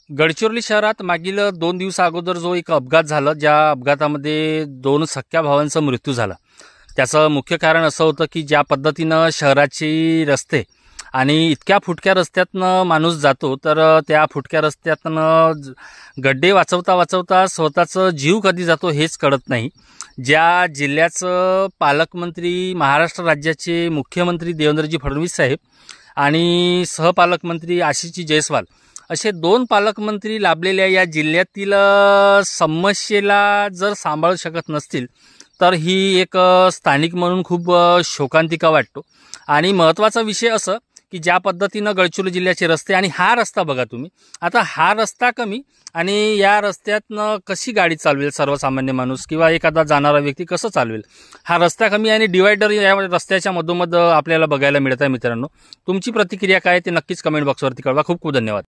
गडचिरोली शहरात मागील 2 दिवसा अगोदर जो एक अपघात झाला, ज्या अपघातामध्ये 2 सख्या भावांचा मृत्यू झाला. त्याचं मुख्य कारण असं होतं की ज्या पद्धतीनं शहराची रस्ते आणि इतक्या फुटक्या रस्त्यातनं माणूस जातो, तर त्या फुटक्या रस्त्यातनं गड्डे वाचवता वाचवता स्वतःचं जीव कधी जातो हेच कळत नाही. ज्या जिल्ह्याचं पालकमंत्री महाराष्ट्र राज्याचे मुख्यमंत्री देवेंद्रजी फडणवीस साहेब आणि सहपालकमंत्री आशिषजी जयस्वाल असे 2 पालकमंत्री लाभलेल्या या जिल्ह्यातील समस्येला जर सांभाळू शकत नसतील, तर ही एक स्थानिक म्हणून खूप शोकांतिका वाटतो. आणि महत्त्वाचा विषय असं की ज्या पद्धतीनं गडचिरोली जिल्ह्याचे रस्ते, आणि हा रस्ता बघा तुम्ही, आता हा रस्ता कमी आणि या रस्त्यातनं कशी गाडी चालवेल सर्वसामान्य माणूस किंवा एखादा जाणारा व्यक्ती कसं चालवेल. हा रस्ता कमी आणि डिवायडर या रस्त्याच्या मधोमध आपल्याला बघायला मिळत आहे. मित्रांनो, तुमची प्रतिक्रिया काय ते नक्कीच कमेंट बॉक्सवरती कळवा. खूप खूप धन्यवाद.